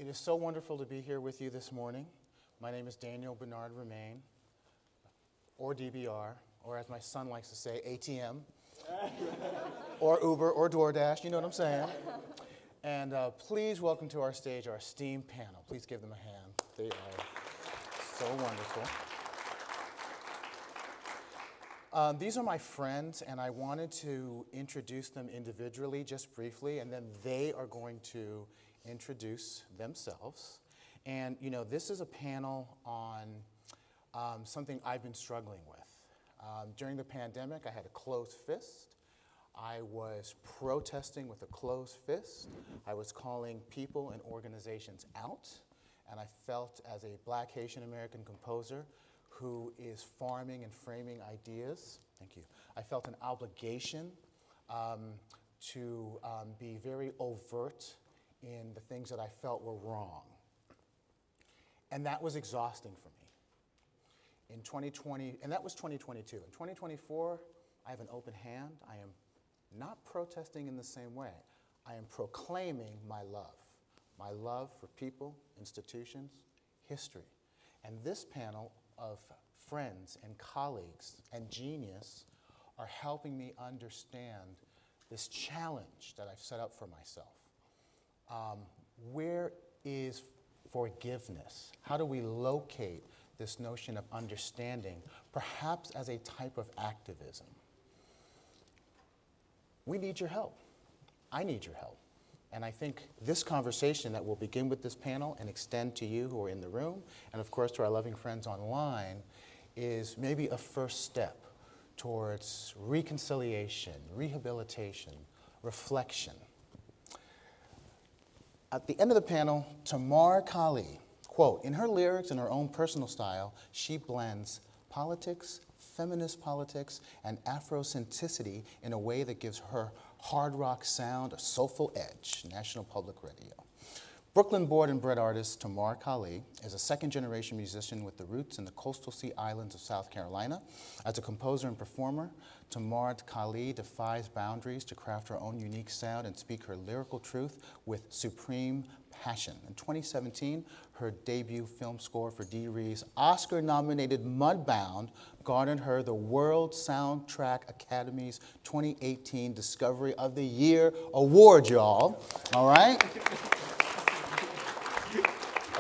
It is so wonderful to be here with you this morning. My name is Daniel Bernard Roumain, or DBR, or as my son likes to say, ATM, or Uber, or DoorDash, you know what I'm saying? And please welcome to our stage our esteemed panel. Please give them a hand. They are so wonderful. These are my friends, and I wanted to introduce them individually just briefly, and then they are going to introduce themselves. And, you know, this is a panel on something I've been struggling with. During the pandemic, I had a closed fist. I was protesting with a closed fist. I was calling people and organizations out, and I felt as a Black Haitian American composer who is farming and framing ideas, thank you, I felt an obligation to be very overt in the things that I felt were wrong. And that was exhausting for me. In 2020, and that was 2022. In 2024, I have an open hand. I am not protesting in the same way. I am proclaiming my love for people, institutions, history. And this panel of friends and colleagues and genius are helping me understand this challenge that I've set up for myself. Where is forgiveness? How do we locate this notion of understanding, perhaps as a type of activism? We need your help. I need your help. And I think this conversation that will begin with this panel and extend to you who are in the room, and of course to our loving friends online, is maybe a first step towards reconciliation, rehabilitation, reflection. At the end of the panel, Tamar-kali, quote, in her lyrics and her own personal style, she blends politics, feminist politics, and Afrocentricity in a way that gives her hard rock sound a soulful edge. National Public Radio. Brooklyn born and bred artist Tamar-kali is a second-generation musician with the roots in the coastal sea islands of South Carolina. As a composer and performer, Tamar-kali defies boundaries to craft her own unique sound and speak her lyrical truth with supreme passion. In 2017, her debut film score for Dee Ree's Oscar-nominated Mudbound garnered her the World Soundtrack Academy's 2018 Discovery of the Year Award, y'all. All right?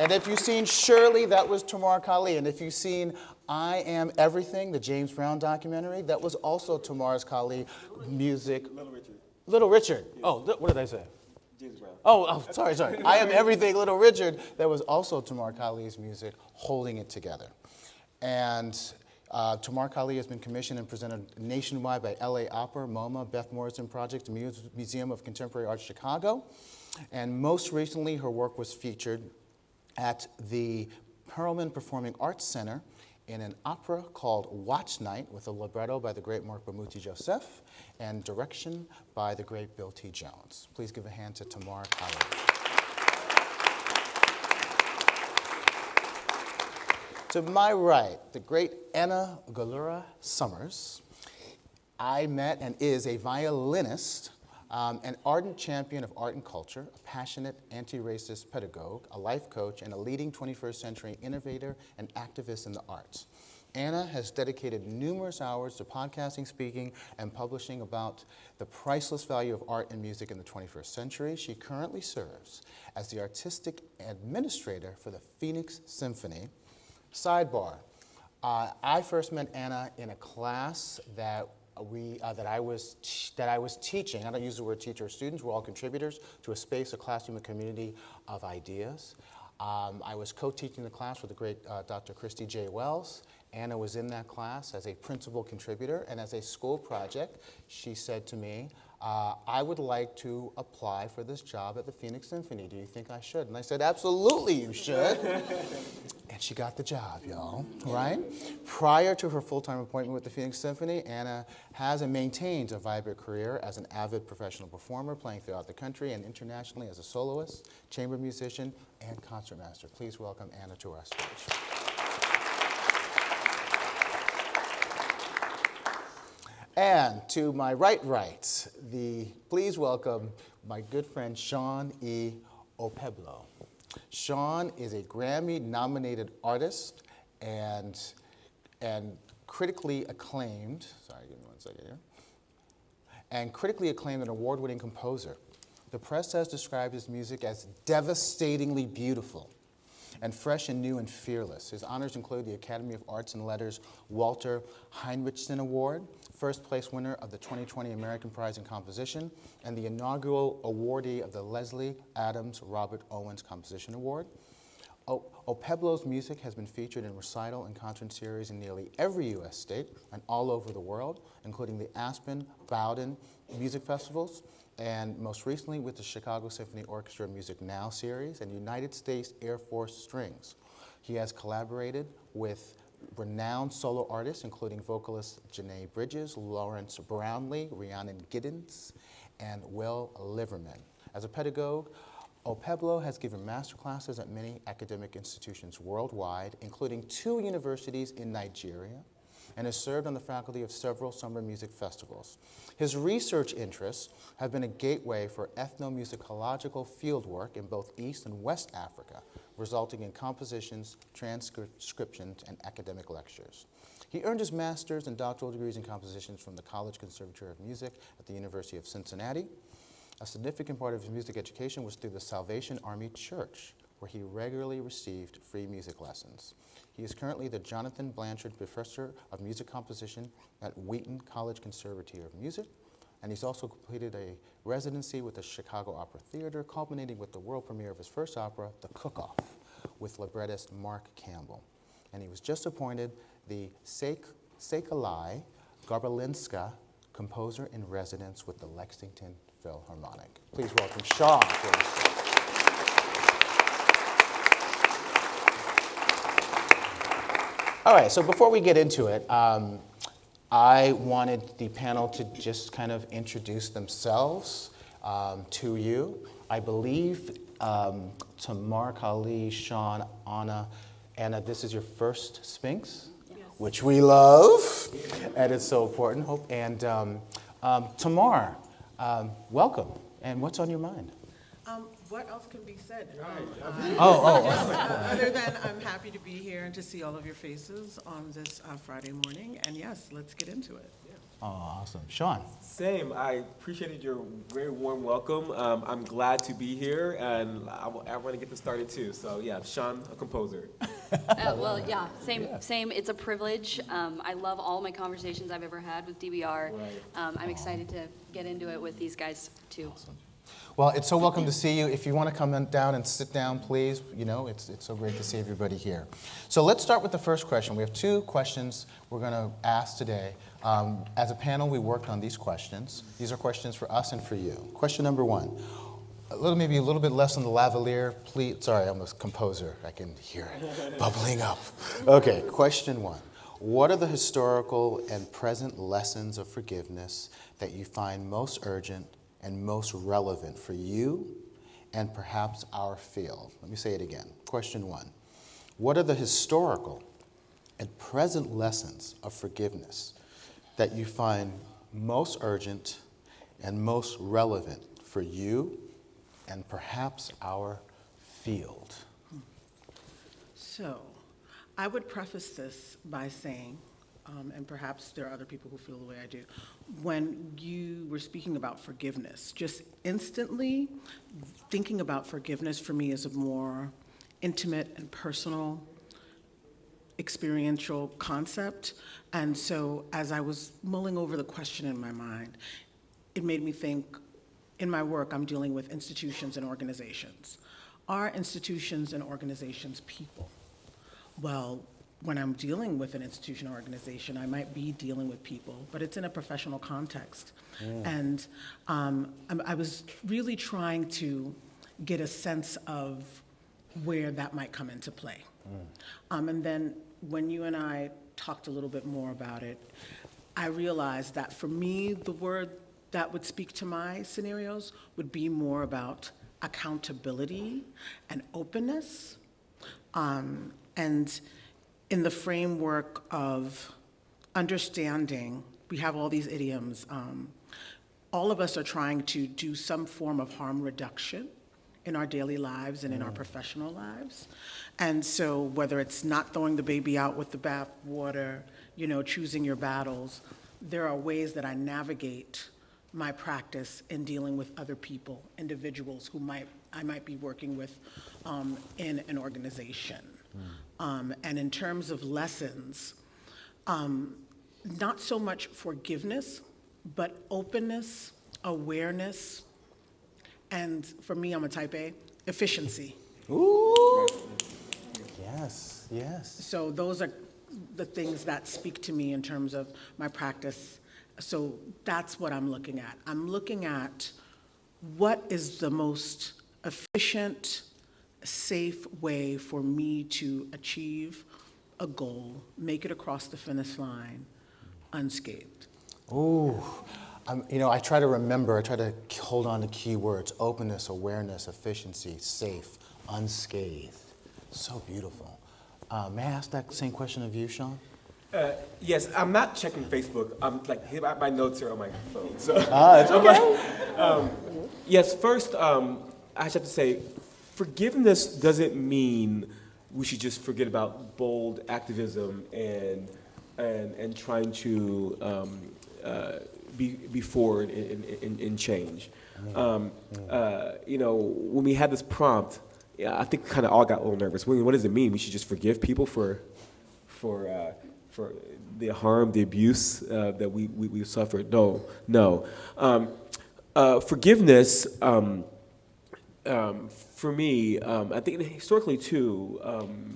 And if you've seen Shirley, that was Tamar-kali. And if you've seen I Am Everything, the James Brown documentary, that was also Tamar-kali music. Little Richard. Little Richard. Yes. Oh, what did I say? James Brown. Oh, sorry. I Am Everything, Little Richard. That was also Tamar-kali's music, holding it together. And Tamar-kali has been commissioned and presented nationwide by LA Opera, MoMA, Beth Morrison Project, the Museum of Contemporary Art, Chicago. And most recently, her work was featured at the Perelman Performing Arts Center in an opera called Watch Night with a libretto by the great Mark Bamuthi Joseph and direction by the great Bill T. Jones. Please give a hand to Tamar-kali. To my right, the great Anna Galura Summers. I met and is a violinist, an ardent champion of art and culture, a passionate anti-racist pedagogue, a life coach, and a leading 21st century innovator and activist in the arts. Anna has dedicated numerous hours to podcasting, speaking, and publishing about the priceless value of art and music in the 21st century. She currently serves as the artistic administrator for the Phoenix Symphony. Sidebar, I first met Anna in a class that I was teaching. I don't use the word teacher or students. We're all contributors to a space, a classroom, a community of ideas. I was co-teaching the class with the great Dr. Christy J. Wells. Anna was in that class as a principal contributor, and as a school project, she said to me, I would like to apply for this job at the Phoenix Symphony. Do you think I should? And I said, absolutely you should. And she got the job, y'all, right? Prior to her full-time appointment with the Phoenix Symphony, Anna has and maintains a vibrant career as an avid professional performer, playing throughout the country and internationally as a soloist, chamber musician, and concertmaster. Please welcome Anna to our stage. And to my right, please welcome my good friend Shawn E. Okpebholo. Shawn is a Grammy-nominated artist and critically acclaimed, sorry, give me one second here, and critically acclaimed and award-winning composer. The press has described his music as devastatingly beautiful and fresh and new and fearless. His honors include the Academy of Arts and Letters Walter Heinrichsen Award, first place winner of the 2020 American Prize in Composition, and the inaugural awardee of the Leslie Adams Robert Owens Composition Award. Okpebholo's music has been featured in recital and concert series in nearly every U.S. state and all over the world, including the Aspen, Bowden music festivals, and most recently with the Chicago Symphony Orchestra Music Now series and United States Air Force Strings. He has collaborated with renowned solo artists, including vocalists Janae Bridges, Lawrence Brownlee, Rhiannon Giddens, and Will Liverman. As a pedagogue, Okpebholo has given masterclasses at many academic institutions worldwide, including 2 universities in Nigeria, and has served on the faculty of several summer music festivals. His research interests have been a gateway for ethnomusicological fieldwork in both East and West Africa, resulting in compositions, transcriptions, and academic lectures. He earned his master's and doctoral degrees in compositions from the College Conservatory of Music at the University of Cincinnati. A significant part of his music education was through the Salvation Army Church, where he regularly received free music lessons. He is currently the Jonathan Blanchard Professor of Music Composition at Wheaton College Conservatory of Music, and he's also completed a residency with the Chicago Opera Theater, culminating with the world premiere of his first opera, The Cook-Off, with librettist Mark Campbell. And he was just appointed the Tamar-kali Garbalinska Composer in Residence with the Lexington Philharmonic. Please welcome Shawn, please. All right, so before we get into it, I wanted the panel to just kind of introduce themselves to you. I believe Tamar-kali, Shawn, Anna, this is your first Sphinx, yes, which we love, and it's so important. And Tamar, welcome, and what's on your mind? What else can be said? Other than I'm happy to be here and to see all of your faces on this Friday morning. And yes, let's get into it. Yeah. Oh, awesome. Shawn. Same. I appreciated your very warm welcome. I'm glad to be here, and I want to get this started too. So yeah, Shawn, a composer. Well, yeah, same. It's a privilege. I love all my conversations I've ever had with DBR. Right. I'm excited to get into it with these guys too. Awesome. Well, it's so welcome to see you. If you want to come down and sit down, please. You know, it's so great to see everybody here. So let's start with the first question. We have 2 questions we're going to ask today. As a panel, we worked on these questions. These are questions for us and for you. Question number 1. Maybe a little bit less on the lavalier. Please, sorry, I'm a composer. I can hear it bubbling up. Okay, question 1. What are the historical and present lessons of forgiveness that you find most urgent and most relevant for you and perhaps our field? Let me say it again. Question 1. What are the historical and present lessons of forgiveness that you find most urgent and most relevant for you and perhaps our field? So I would preface this by saying, and perhaps there are other people who feel the way I do, when you were speaking about forgiveness, just instantly thinking about forgiveness for me is a more intimate and personal, experiential concept. And so as I was mulling over the question in my mind, it made me think, in my work, I'm dealing with institutions and organizations. Are institutions and organizations people? Well, when I'm dealing with an institution or organization, I might be dealing with people, but it's in a professional context. And I was really trying to get a sense of where that might come into play. And then when you and I talked a little bit more about it, I realized that for me, the word that would speak to my scenarios would be more about accountability and openness. And in the framework of understanding, we have all these idioms. All of us are trying to do some form of harm reduction in our daily lives and in our professional lives. And so whether it's not throwing the baby out with the bathwater, choosing your battles, there are ways that I navigate my practice in dealing with other people, individuals who I might be working with in an organization. And in terms of lessons, not so much forgiveness, but openness, awareness, and for me, I'm a type A, efficiency. Ooh. Yes, yes. So those are the things that speak to me in terms of my practice. So that's what I'm looking at. I'm looking at what is the most efficient, safe way for me to achieve a goal, make it across the finish line unscathed. Ooh. I try to hold on to key words: openness, awareness, efficiency, safe, unscathed. So beautiful. May I ask that same question of you, Shawn? Yes, I'm not checking Facebook. I'm my notes are on my phone. So It's okay. yes, first, I just have to say, forgiveness doesn't mean we should just forget about bold activism and trying to be forward in change. When we had this prompt, I think kind of all got a little nervous. What does it mean? We should just forgive people for the harm, the abuse that we suffered? No. Forgiveness, for me, I think historically too,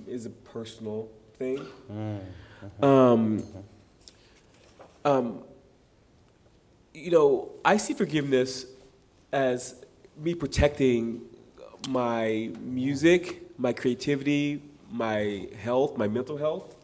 is a personal thing. I see forgiveness as me protecting my music, my creativity, my health, my mental health.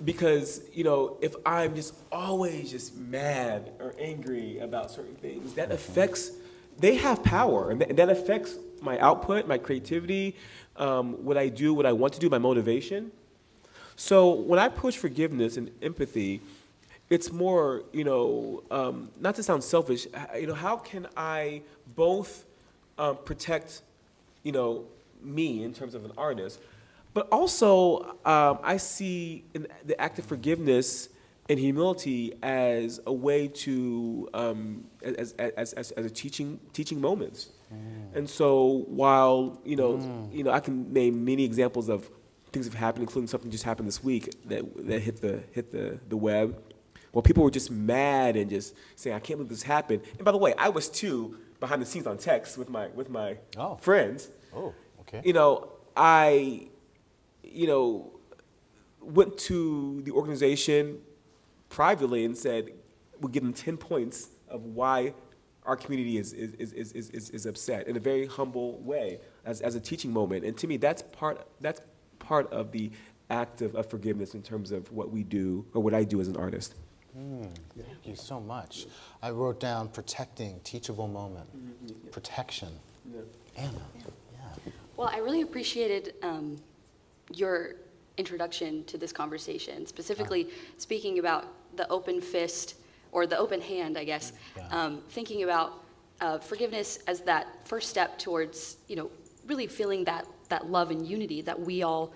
Because, if I'm just always just mad or angry about certain things, that affects, they have power, and that affects my output, my creativity, what I do, what I want to do, my motivation. So when I push forgiveness and empathy, it's more, not to sound selfish, how can I both protect, me in terms of an artist, but also I see the act of forgiveness and humility as a way to, as a teaching moments. And so while, I can name many examples of things that have happened, including something just happened this week that hit the web. Well, people were just mad and just saying, "I can't believe this happened." And by the way, I was too behind the scenes on text with my friends. Oh, okay. I went to the organization privately and said, we'll give them 10 points of why our community is upset in a very humble way as a teaching moment. And to me, that's part of the act of forgiveness in terms of what we do or what I do as an artist. Thank you so much. I wrote down protecting, teachable moment, protection. Yeah. Anna. Yeah. Well, I really appreciated your introduction to this conversation, specifically speaking about the open fist, or the open hand, I guess, thinking about forgiveness as that first step towards, really feeling that love and unity that we all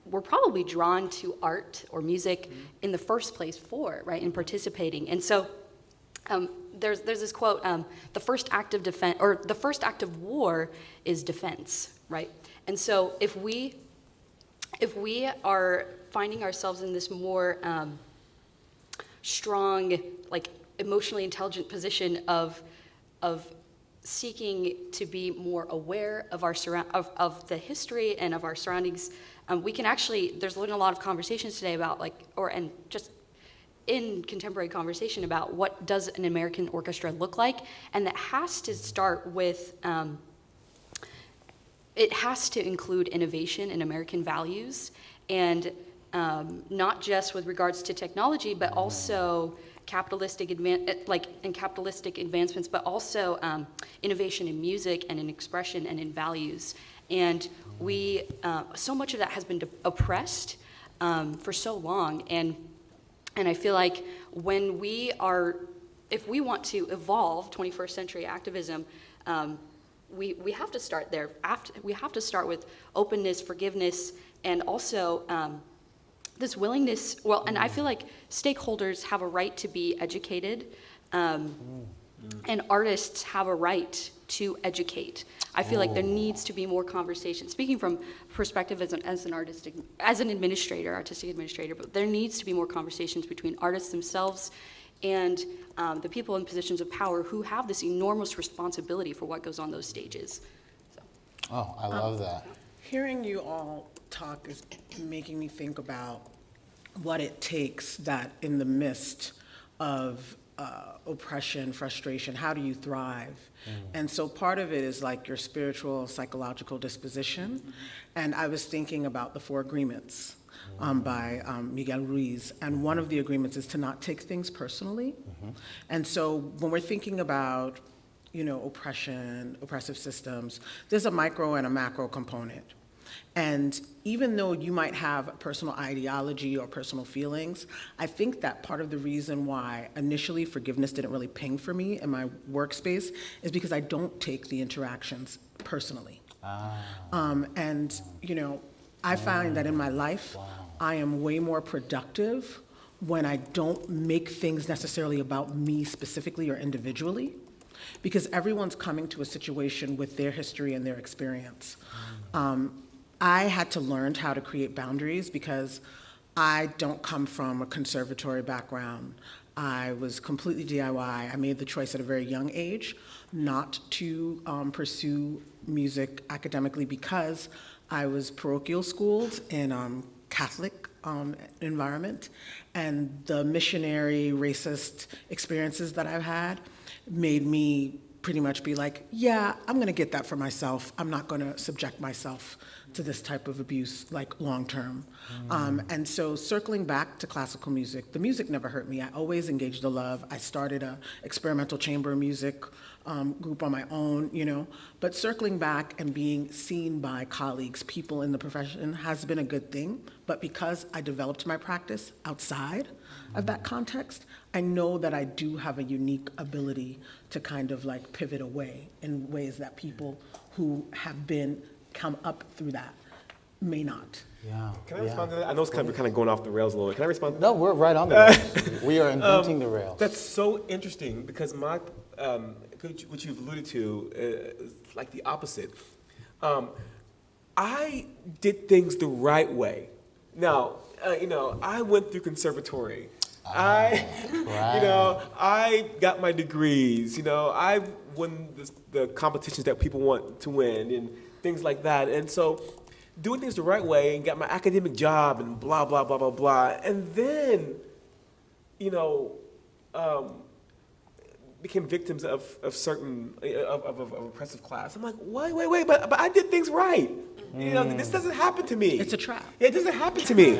were probably drawn to art or music in the first place for, right, in participating. And so there's this quote, the first act of war is defense, right? And so if we are finding ourselves in this more strong, like emotionally intelligent position of seeking to be more aware of our of the history and of our surroundings, we can actually, there's been a lot of conversations today about and just in contemporary conversation about what does an American orchestra look like, and that has to start with, it has to include innovation and American values, and not just with regards to technology, but also capitalistic advancements, but also innovation in music and in expression and in values. And we, so much of that has been oppressed for so long, and I feel like if we want to evolve 21st century activism, we have to start there. We have to start with openness, forgiveness, and also this willingness. Well, and I feel like stakeholders have a right to be educated, and artists have a right to educate. I feel like there needs to be more conversation. Speaking from perspective as an artistic administrator, but there needs to be more conversations between artists themselves and the people in positions of power who have this enormous responsibility for what goes on those stages. So. Oh, I love that. Hearing you all talk is making me think about what it takes that in the midst of oppression, frustration, how do you thrive? And so part of it is like your spiritual, psychological disposition. And I was thinking about the 4 agreements by Miguel Ruiz. And one of the agreements is to not take things personally. And so when we're thinking about, oppression, oppressive systems, there's a micro and a macro component. And even though you might have personal ideology or personal feelings, I think that part of the reason why initially forgiveness didn't really ping for me in my workspace is because I don't take the interactions personally. I find that in my life, I am way more productive when I don't make things necessarily about me specifically or individually, because everyone's coming to a situation with their history and their experience. I had to learn how to create boundaries because I don't come from a conservatory background. I was completely DIY. I made the choice at a very young age not to pursue music academically because I was parochial schooled in Catholic environment, and the missionary racist experiences that I've had made me pretty much be like, yeah, I'm gonna get that for myself. I'm not gonna subject myself to this type of abuse, like long-term. And so circling back to classical music, the music never hurt me. I always engaged the love. I started a experimental chamber music group on my own, But circling back and being seen by colleagues, people in the profession has been a good thing. But because I developed my practice outside of that context, I know that I do have a unique ability to kind of like pivot away in ways that people who have come up through that may not. Yeah. Can I respond to that? I know it's kind of going off the rails a little bit. Can I respond? No, we're right on the rails. We are inventing the rails. That's so interesting because my, which you've alluded to, is like the opposite. I did things the right way. Now, I went through conservatory. I got my degrees. I won the competitions that people want to win and things like that. And so doing things the right way and got my academic job and blah, blah, blah, blah, blah. And then, became victims of certain, of oppressive class. I'm like, wait, but I did things right. This doesn't happen to me. It's a trap. It doesn't happen to me.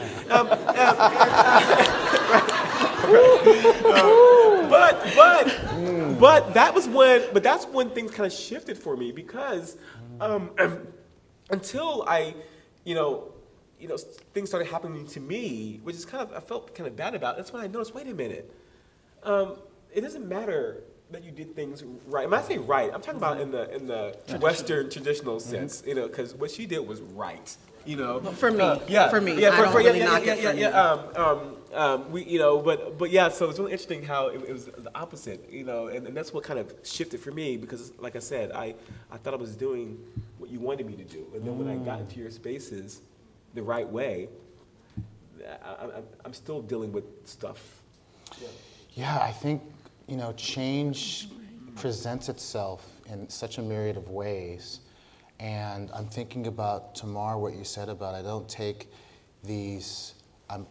But that's when things kind of shifted for me because until I, things started happening to me, which is I felt kind of bad about. That's when I noticed, wait a minute, it doesn't matter that you did things right. When I say right, I'm talking about in the Western traditional sense, because what she did was right. For me, I don't really knock it for me. But yeah, so it's really interesting how it was the opposite, and that's what kind of shifted for me because, like I said, I thought I was doing what you wanted me to do, and then when I got into your spaces the right way, I'm still dealing with stuff. Yeah, I think, change presents itself in such a myriad of ways. And I'm thinking about, Tamar, what you said about I don't take these,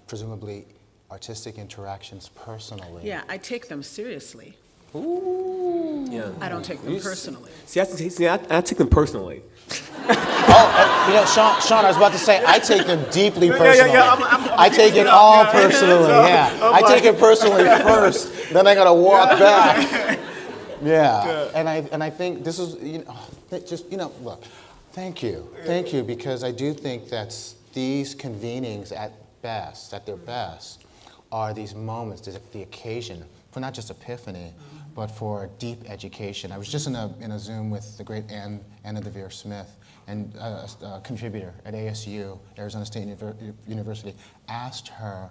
presumably, artistic interactions personally. Yeah, I take them seriously. Ooh. Yeah. I don't take them personally. See, I take them personally. Shawn, I was about to say, I take them deeply personally. I take it all personally, I take it personally first, then I gotta walk back. Yeah, and I think this is, look, thank you, because I do think that these convenings at their best, are these moments, the occasion for not just epiphany, but for deep education. I was just in a Zoom with the great Anna DeVere Smith, and a contributor at ASU, Arizona State University, asked her,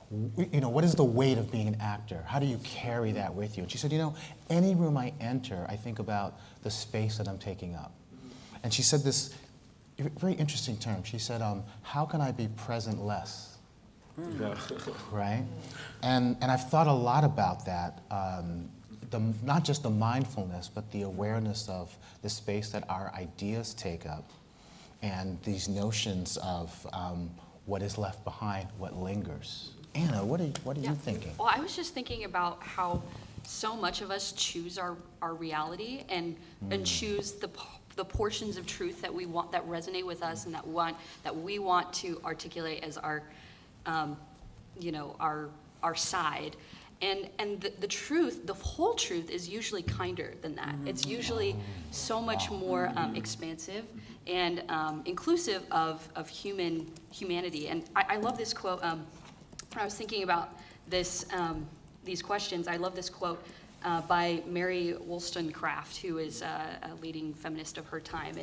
what is the weight of being an actor? How do you carry that with you? And she said, any room I enter, I think about the space that I'm taking up. And she said this very interesting term. She said, how can I be present less? Right? And I've thought a lot about that, not just the mindfulness, but the awareness of the space that our ideas take up, and these notions of what is left behind, what lingers. Anna, what are you thinking? Well, I was just thinking about how so much of us choose our reality and choose the portions of truth that we want, that resonate with us, and that we want to articulate as our side. And the truth, the whole truth, is usually kinder than that. It's usually so much more expansive and inclusive of humanity. And I love this quote. When I was thinking about these questions, I love this quote by Mary Wollstonecraft, who is a leading feminist of her time.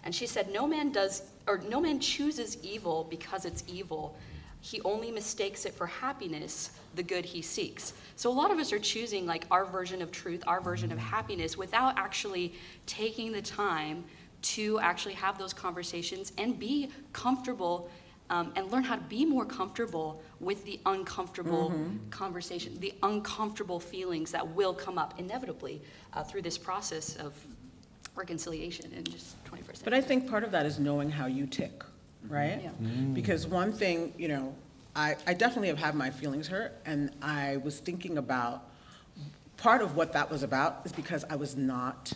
And she said, no man chooses evil because it's evil. He only mistakes it for happiness, the good he seeks. So a lot of us are choosing like our version of truth, our version of happiness, without actually taking the time to actually have those conversations and be comfortable and learn how to be more comfortable with the uncomfortable conversation, the uncomfortable feelings that will come up inevitably through this process of reconciliation in just 21st century. But I think part of that is knowing how you tick, right? Yeah. Because one thing, I definitely have had my feelings hurt, and I was thinking about part of what that was about is because I was not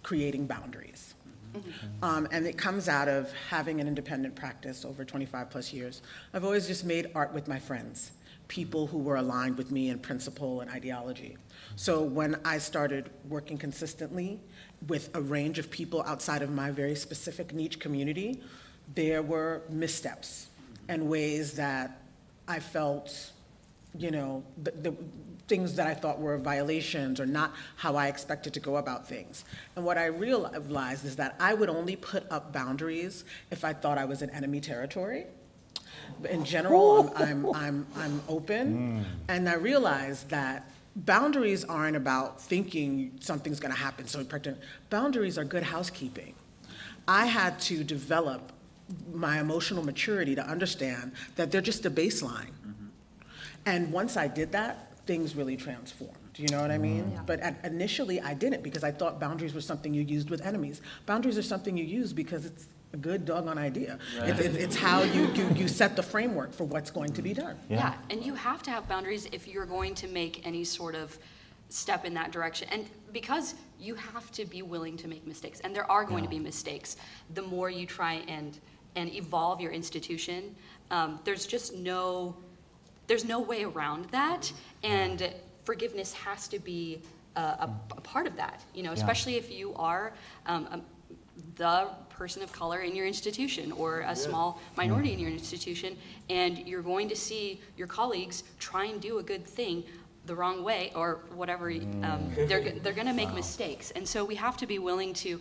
creating boundaries. And it comes out of having an independent practice over 25 plus years. I've always just made art with my friends, people who were aligned with me in principle and ideology. So when I started working consistently with a range of people outside of my very specific niche community, there were missteps and ways that I felt, the things that I thought were violations or not how I expected to go about things. And what I realized is that I would only put up boundaries if I thought I was in enemy territory. In general, I'm open, and I realized that boundaries aren't about thinking something's going to happen. So boundaries are good housekeeping. I had to develop my emotional maturity to understand that they're just a baseline. And once I did that, things really transformed. You know what I mean? Yeah. But initially, I didn't, because I thought boundaries were something you used with enemies. Boundaries are something you use because it's a good doggone idea. Right. It's how you set the framework for what's going to be done. Yeah, and you have to have boundaries if you're going to make any sort of step in that direction. And because you have to be willing to make mistakes, and there are going to be mistakes, the more you try and evolve your institution, there's no way around that, and forgiveness has to be a part of that, especially if you are the person of color in your institution or a small minority in your institution, and you're going to see your colleagues try and do a good thing the wrong way or whatever, they're going to make mistakes. And so we have to be willing to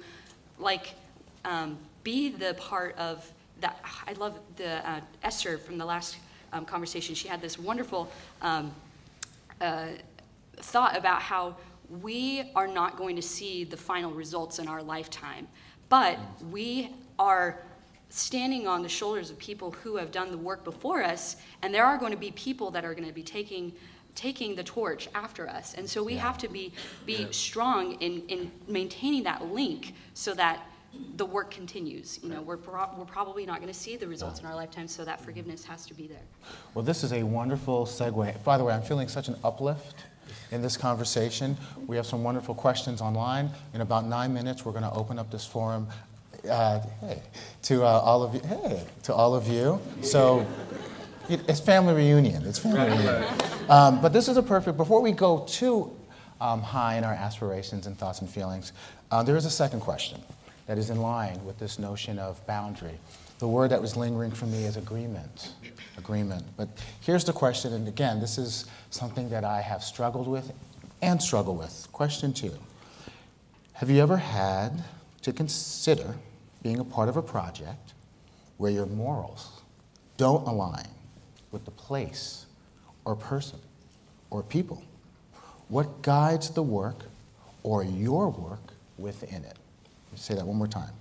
be the part of that. I love the Esther from the last conversation. She had this wonderful thought about how we are not going to see the final results in our lifetime, but we are standing on the shoulders of people who have done the work before us, and there are going to be people that are going to be taking the torch after us. And so we have to be strong in maintaining that link so that the work continues. We're probably not going to see the results in our lifetime, so that forgiveness has to be there. Well, this is a wonderful segue. By the way, I'm feeling such an uplift in this conversation. We have some wonderful questions online. In about 9 minutes, we're going to open up this forum to all of you. So it's family reunion. It's family reunion. But this is a perfect. Before we go too high in our aspirations and thoughts and feelings, there is a second question that is in line with this notion of boundary. The word that was lingering for me is agreement. But here's the question, and again, this is something that I have struggled with and struggle with. Question 2. Have you ever had to consider being a part of a project where your morals don't align with the place or person or people? What guides the work or your work within it? Let me say that one more time.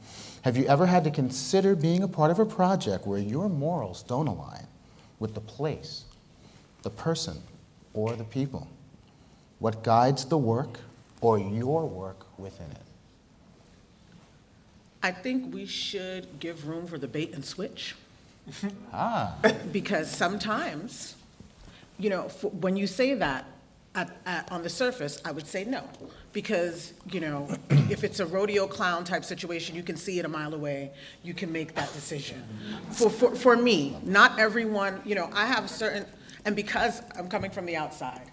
Have you ever had to consider being a part of a project where your morals don't align with the place, the person, or the people? What guides the work or your work within it? I think we should give room for the bait and switch. Because sometimes, when you say that, on the surface, I would say no. Because, if it's a rodeo clown type situation, you can see it a mile away, you can make that decision. For me, not everyone, I have certain, and because I'm coming from the outside,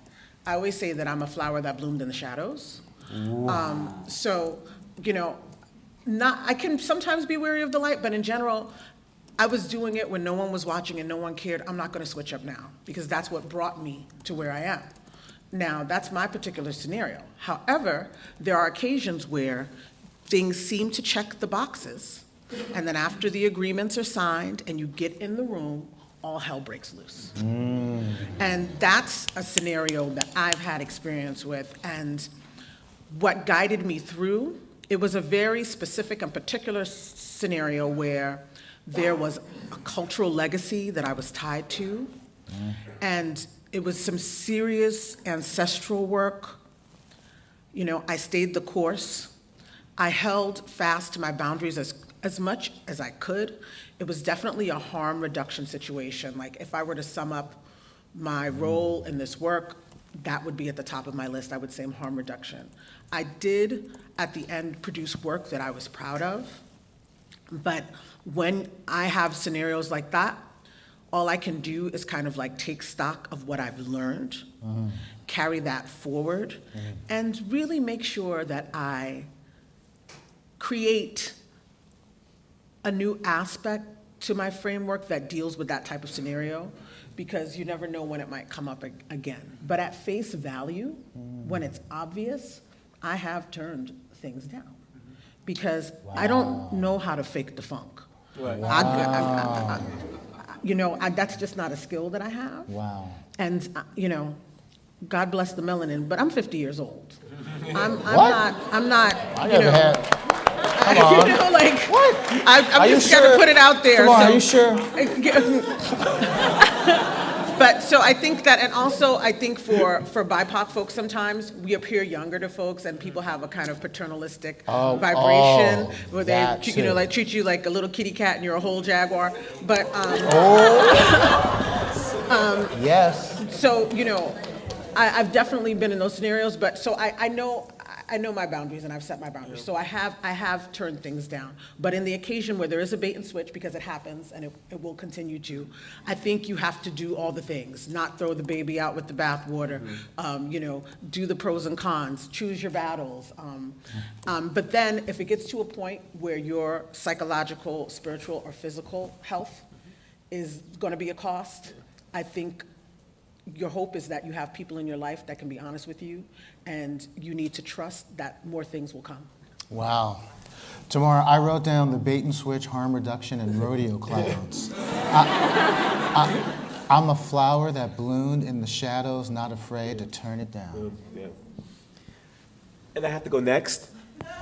I always say that I'm a flower that bloomed in the shadows. I can sometimes be wary of the light, but in general, I was doing it when no one was watching and no one cared. I'm not going to switch up now because that's what brought me to where I am. Now, that's my particular scenario. However, there are occasions where things seem to check the boxes, and then after the agreements are signed and you get in the room, all hell breaks loose. And that's a scenario that I've had experience with, and what guided me through, it was a very specific and particular scenario where there was a cultural legacy that I was tied to, and it was some serious ancestral work. I stayed the course. I held fast to my boundaries as much as I could. It was definitely a harm reduction situation. Like, if I were to sum up my role in this work, that would be at the top of my list. I would say harm reduction. I did, at the end, produce work that I was proud of, but when I have scenarios like that, all I can do is kind of like take stock of what I've learned, carry that forward, and really make sure that I create a new aspect to my framework that deals with that type of scenario, because you never know when it might come up again. But at face value, when it's obvious, I have turned things down because I don't know how to fake the funk. Right. That's just not a skill that I have. Wow. And, God bless the melanin, but I'm 50 years old. I'm not, I never had. Come on. What? I'm just sure? gonna put it out there. Come on, so. are you sure? But so I think that, and also I think for BIPOC folks, sometimes we appear younger to folks, and people have a kind of paternalistic vibration where they, treat you like a little kitty cat and you're a whole jaguar. But yes. So I've definitely been in those scenarios. But so I know my boundaries, and I've set my boundaries. So I have turned things down. But in the occasion where there is a bait and switch, because it happens and it will continue to, I think you have to do all the things, not throw the baby out with the bathwater, do the pros and cons, choose your battles. But then if it gets to a point where your psychological, spiritual, or physical health is going to be a cost, I think your hope is that you have people in your life that can be honest with you, and you need to trust that more things will come. Wow. Tamar, I wrote down the bait and switch, harm reduction, and rodeo clouds. I'm a flower that bloomed in the shadows, not afraid to turn it down. Yeah. And I have to go next?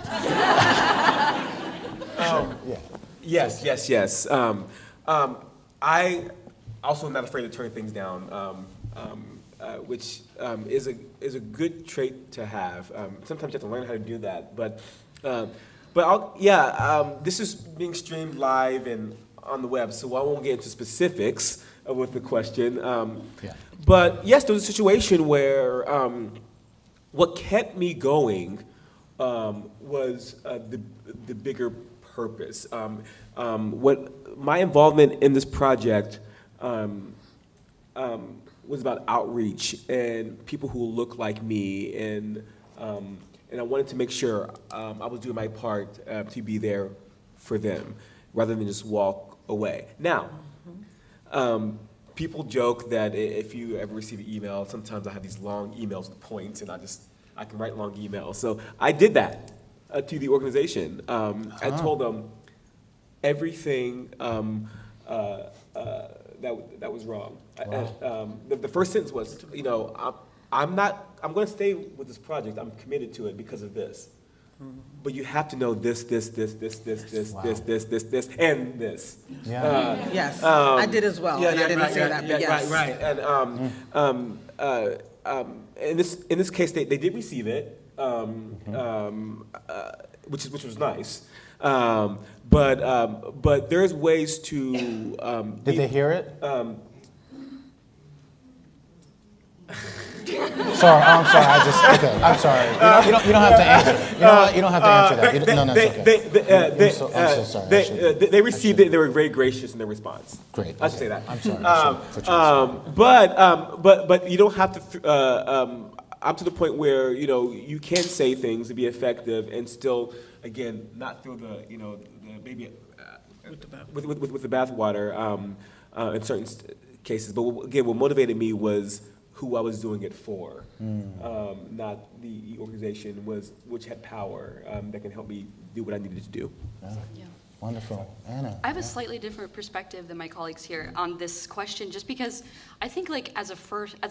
Yeah. Yes. I also am not afraid of turning things down. Which is a good trait to have. Sometimes you have to learn how to do that. But this is being streamed live and on the web, so I won't get into specifics with the question. But yes, there was a situation where what kept me going was the bigger purpose. What my involvement in this project was about outreach and people who look like me, and I wanted to make sure I was doing my part to be there for them, rather than just walk away. Now, people joke that if you ever receive an email, sometimes I have these long emails with points, and I just I can write long emails. So I did that to the organization. I told them everything that was wrong. Wow. The first sentence was, I'm going to stay with this project. I'm committed to it because of this. But you have to know this, and this. Yeah. Yes, I did as well, and I didn't say that, but yes. Right. And in this case, they did receive it, which was nice. But there's ways to. Did they hear it? Sorry, I'm sorry. I'm sorry. You don't have to answer. You know what? You don't have to answer that. No, it's okay. I'm so sorry. They received it. They were very gracious in their response. Great. I should say that. I'm sorry. But you don't have to. I'm to the point where you can say things to be effective and still, again, not throw the baby with the bathwater in certain cases. But again, what motivated me was who I was doing it for, not the organization which had power that can help me do what I needed to do. Yeah. Wonderful. Anna. I have a slightly different perspective than my colleagues here on this question, just because I think as a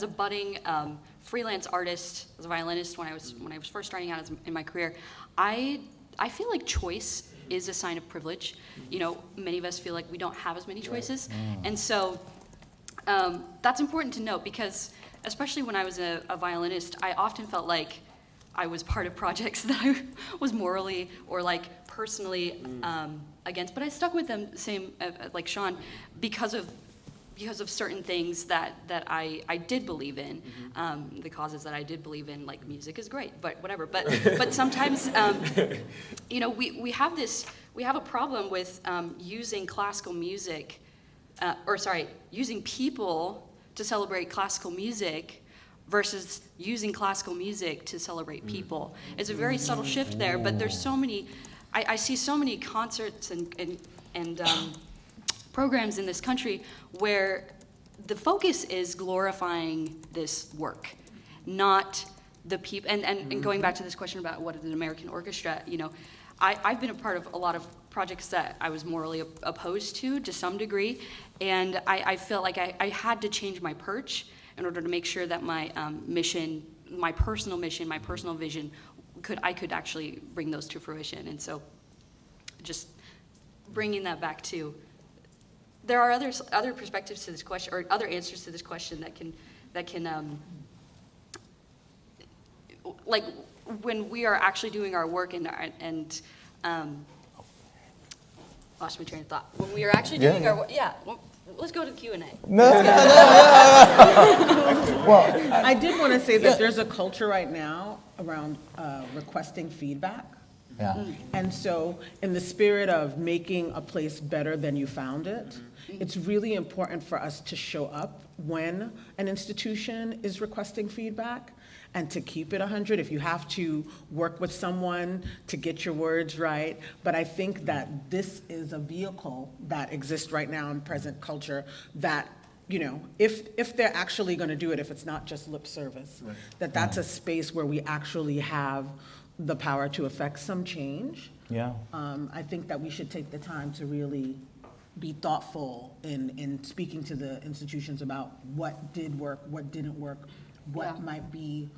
budding freelance artist, as a violinist, when I was first starting out in my career, I feel like choice is a sign of privilege. Many of us feel like we don't have as many choices, and so that's important to note, because especially when I was a violinist, I often felt like I was part of projects that I was morally or personally against, but I stuck with them, same like Shawn, because of certain things that I did believe in, the causes that I did believe in, like music is great, but whatever. But sometimes, we have a problem with using classical music, using people to celebrate classical music versus using classical music to celebrate people. It's a very subtle shift there, but there's so many. I see so many concerts and programs in this country where the focus is glorifying this work, not the people. And going back to this question about what is an American orchestra, I've been a part of a lot of projects that I was morally opposed to some degree, and I felt like I had to change my perch in order to make sure that my mission, my personal vision, I could actually bring those to fruition. And so just bringing that back to, there are other perspectives to this question, or other answers to this question that can like when we are actually doing our work and lost my train of thought. When we are actually doing our work, let's go to Q&A. Well, I did want to say that there's a culture right now around requesting feedback. Yeah. And so in the spirit of making a place better than you found it, it's really important for us to show up when an institution is requesting feedback and to keep it 100. If you have to work with someone to get your words right. But I think that this is a vehicle that exists right now in present culture that, if they're actually going to do it, if it's not just lip service, that's a space where we actually have the power to affect some change. Yeah. I think that we should take the time to really be thoughtful in speaking to the institutions about what did work, what didn't work, what might be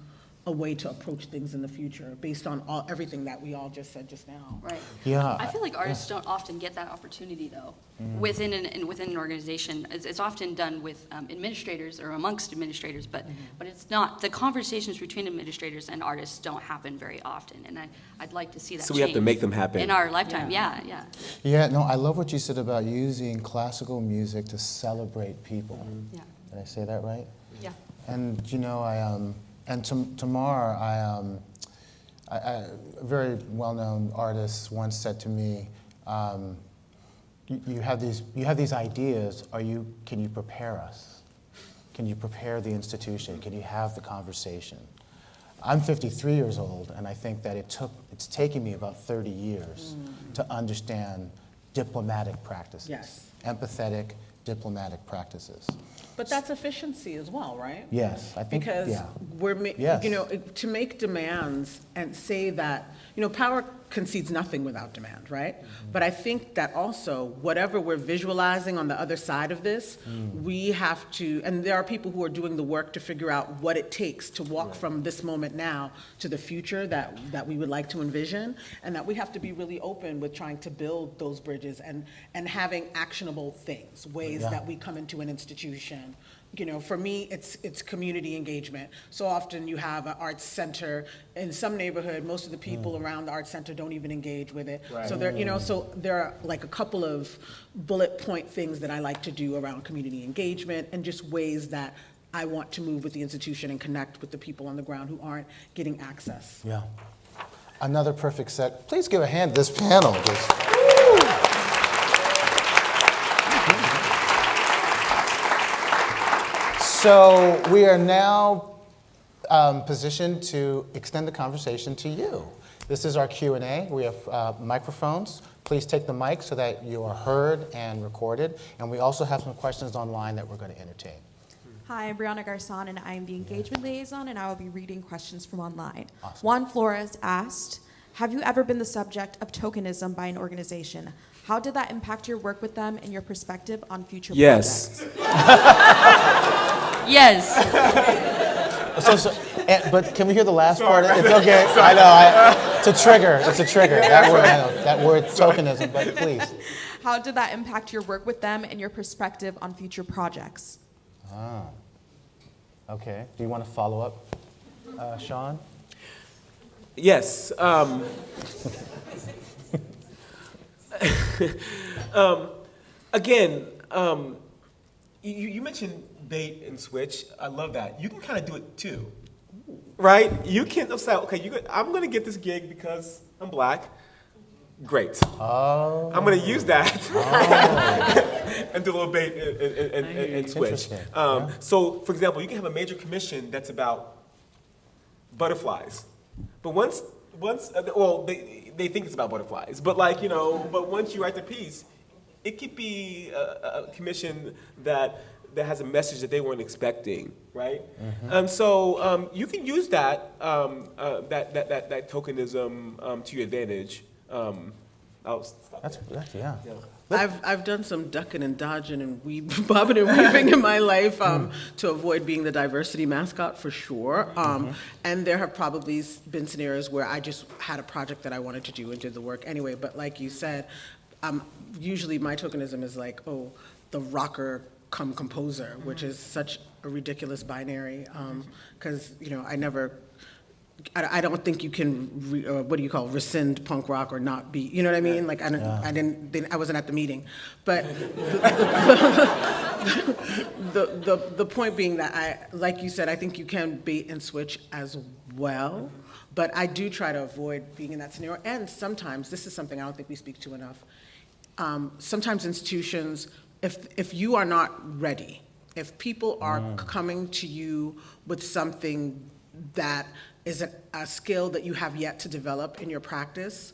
a way to approach things in the future based on everything that we all just said just now. Right. Yeah. I feel like artists don't often get that opportunity, though, within an organization. It's often done with administrators or amongst administrators, but it's not. The conversations between administrators and artists don't happen very often, and I'd like to see that So we have to make them happen in our lifetime. Yeah. Yeah, no, I love what you said about using classical music to celebrate people. Yeah. Did I say that right? Yeah. And Tamar, a very well-known artist once said to me, you have these ideas. Can you prepare us? Can you prepare the institution? Can you have the conversation? I'm 53 years old, and I think that it's taken me about 30 years to understand diplomatic practices, empathetic diplomatic practices. But that's efficiency as well, right? Yes, I think, Because yeah. you know, to make demands and say that, you know, power concedes nothing without demand, right? But I think that also, whatever we're visualizing on the other side of this, we have to, and there are people who are doing the work to figure out what it takes to walk from this moment now to the future that we would like to envision, and that we have to be really open with trying to build those bridges and having actionable things, ways that we come into an institution. You know, for me, it's community engagement. So often you have an arts center in some neighborhood, most of the people around the arts center don't even engage with it. Right. So there, you know, so there are like a couple of bullet point things that I like to do around community engagement and just ways that I want to move with the institution and connect with the people on the ground who aren't getting access. Yeah. Another perfect set. Please give a hand to this panel. Just. So we are now positioned to extend the conversation to you. This is our Q&A. We have microphones. Please take the mic so that you are heard and recorded. And we also have some questions online that we're going to entertain. Hi, I'm Brianna Garcon, and I am the engagement liaison, and I will be reading questions from online. Awesome. Juan Flores asked, have you ever been the subject of tokenism by an organization? How did that impact your work with them and your perspective on future projects? Yes. But can we hear the last part? It's okay. I know. It's a trigger. It's a trigger. That word tokenism, but please. How did that impact your work with them and your perspective on future projects? Ah. Okay. Do you want to follow up, Shawn? Yes. Again, you mentioned bait and switch. I love that. You can kind of do it too, right? You can say, okay, I'm going to get this gig because I'm black. Great. Oh. I'm going to use that and do a little bait and switch. Interesting. Yeah. So, for example, you can have a major commission that's about butterflies, but once they think it's about butterflies, but but once you write the piece, it could be a commission that has a message that they weren't expecting, right? Mm-hmm. So you can use that tokenism to your advantage. I'll stop. That's yeah. I've done some ducking and dodging and bobbing and weaving in my life to avoid being the diversity mascot for sure. And there have probably been scenarios where I just had a project that I wanted to do and did the work anyway. But like you said, usually my tokenism is like, oh, the rocker come composer, which is such a ridiculous binary. Because I don't think you can, rescind punk rock or not be, you know what I mean? Like, I wasn't at the meeting. But the point being that like you said, I think you can bait and switch as well. But I do try to avoid being in that scenario. And sometimes, this is something I don't think we speak to enough, sometimes institutions, if you are not ready, if people are coming to you with something that is a skill that you have yet to develop in your practice,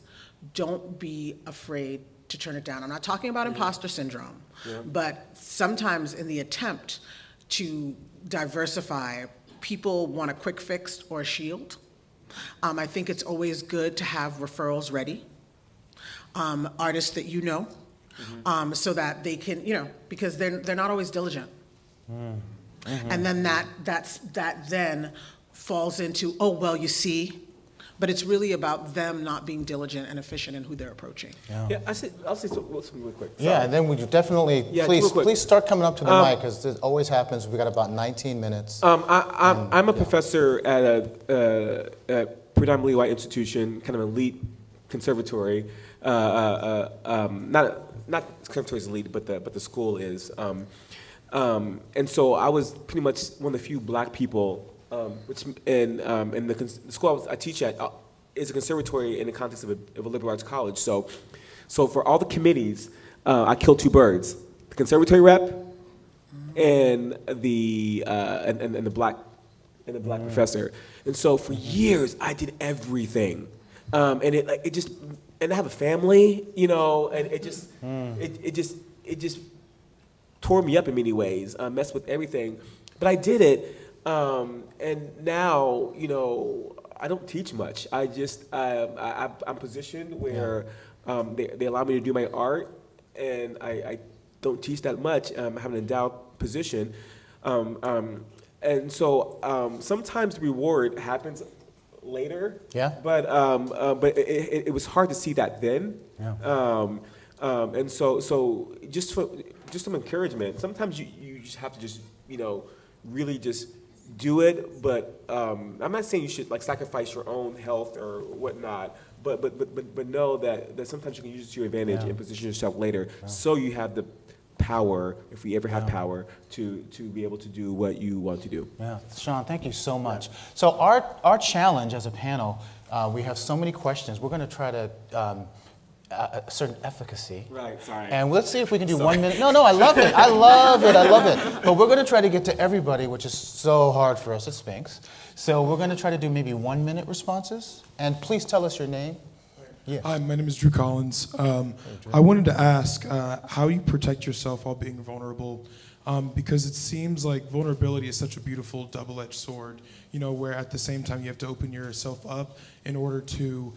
don't be afraid to turn it down. I'm not talking about imposter syndrome, but sometimes in the attempt to diversify, people want a quick fix or a shield. I think it's always good to have referrals ready, artists that you know, so that they can, because they're not always diligent. And then that then falls into, oh, well, you see, but it's really about them not being diligent and efficient in who they're approaching. I'll say something real quick. Yeah, and then we definitely, please start coming up to the mic, because this always happens. We got about 19 minutes. I'm a professor at a predominantly white institution, kind of elite conservatory. Not conservatory is elite, but the school is. And so I was pretty much one of the few black people. Which in the school I teach at is a conservatory in the context of a liberal arts college. So for all the committees, I kill two birds: the conservatory rep and the black professor. And so for years I did everything, and I have a family, and it just tore me up in many ways, messed with everything. But I did it, and now, I don't teach much. I'm positioned where they allow me to do my art, and I don't teach that much. I have an endowed position. And so sometimes the reward happens later. Yeah. But it was hard to see that then. Yeah. And so just some encouragement. Sometimes you just have to just really just do it. But I'm not saying you should like sacrifice your own health or whatnot. But know that sometimes you can use it to your advantage and position yourself later, so you have the power, if we ever have power, to be able to do what you want to do. Yeah, Shawn, thank you so much. So our challenge as a panel, we have so many questions. We're going to try to a certain efficacy. Right, sorry. And let's see if we can do 1 minute. No, I love it. I love it. But we're going to try to get to everybody, which is so hard for us at Sphinx. So we're going to try to do maybe 1 minute responses. And please tell us your name. Yes. Hi, my name is Drew Collins. I wanted to ask how you protect yourself while being vulnerable, because it seems like vulnerability is such a beautiful double-edged sword, where at the same time you have to open yourself up in order to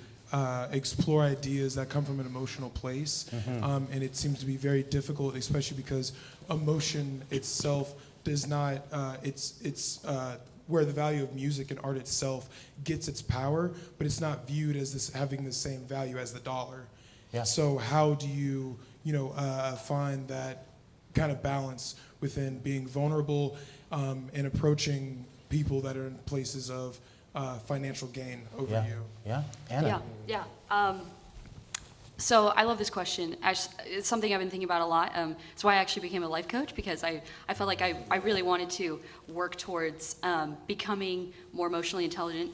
explore ideas that come from an emotional place. And it seems to be very difficult, especially because emotion itself does not, it's where the value of music and art itself gets its power, but it's not viewed as this having the same value as the dollar. Yeah. So how do you, find that kind of balance within being vulnerable and approaching people that are in places of financial gain over you? Yeah, Anna. Yeah. So I love this question. It's something I've been thinking about a lot. It's why I actually became a life coach, because I felt like I really wanted to work towards becoming more emotionally intelligent.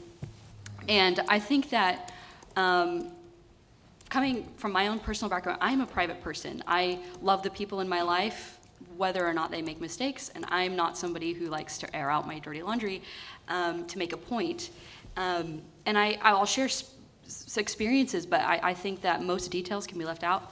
And I think that coming from my own personal background, I'm a private person. I love the people in my life, whether or not they make mistakes, and I'm not somebody who likes to air out my dirty laundry to make a point. And I'll share experiences, but I think that most details can be left out,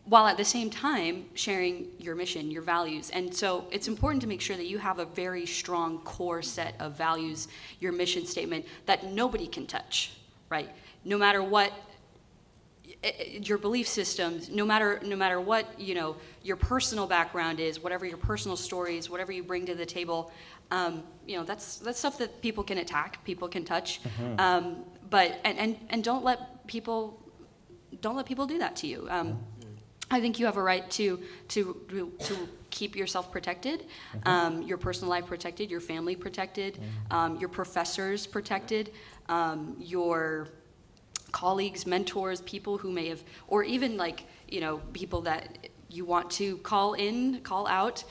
while at the same time sharing your mission, your values. And so it's important to make sure that you have a very strong core set of values, your mission statement, that nobody can touch, right? No matter what your belief systems, no matter what your personal background is, whatever your personal stories, whatever you bring to the table, that's stuff that people can attack, people can touch, but don't let people do that to you. I think you have a right to keep yourself protected, your personal life protected, your family protected, your professors protected, your colleagues, mentors, people who may have, or even people that you want to call out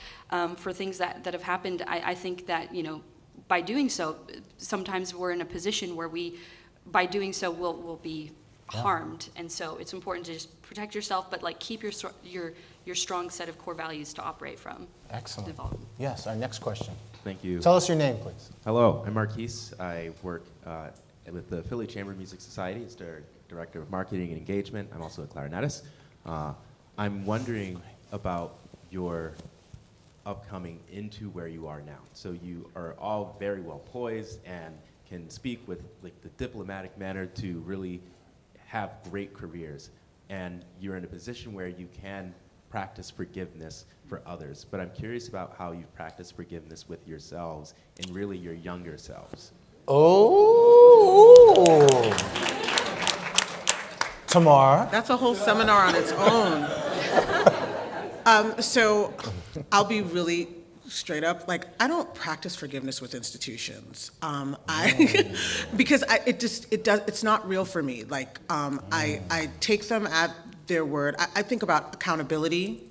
for things that have happened. I think that, by doing so, sometimes we're in a position where by doing so, we'll be harmed. And so it's important to just protect yourself, but keep your strong set of core values to operate from. Excellent. Yes, our next question. Thank you. Tell us your name, please. Hello, I'm Marquise. I work with the Philly Chamber Music Society as their Director of Marketing and Engagement. I'm also a clarinetist. I'm wondering about your upcoming into where you are now. So you are all very well poised and can speak with the diplomatic manner to really have great careers. And you're in a position where you can practice forgiveness for others. But I'm curious about how you've practiced forgiveness with yourselves and really your younger selves. Oh. Tamar. That's a whole seminar on its own. So I'll be really straight up. I don't practice forgiveness with institutions. Because it's not real for me. I take them at their word. I think about accountability,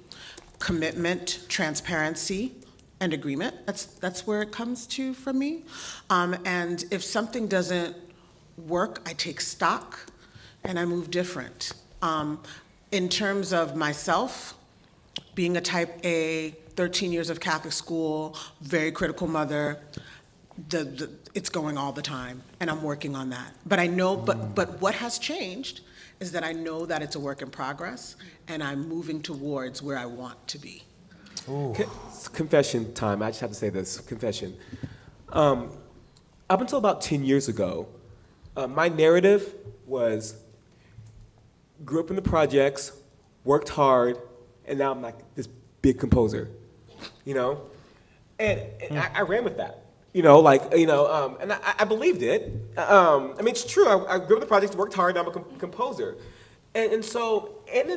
commitment, transparency, and agreement. That's where it comes to from me. And if something doesn't work, I take stock and I move different. In terms of myself, being a type A, 13 years of Catholic school, very critical mother, it's going all the time, and I'm working on that. But I know, but what has changed is that I know that it's a work in progress, and I'm moving towards where I want to be. Confession time. I just have to say this. Confession. Up until about 10 years ago, my narrative was grew up in the projects, worked hard, and now I'm like this big composer, you know? And I ran with that, you know, and I believed it. I mean, it's true. I grew up in the projects, worked hard, and I'm a composer. And in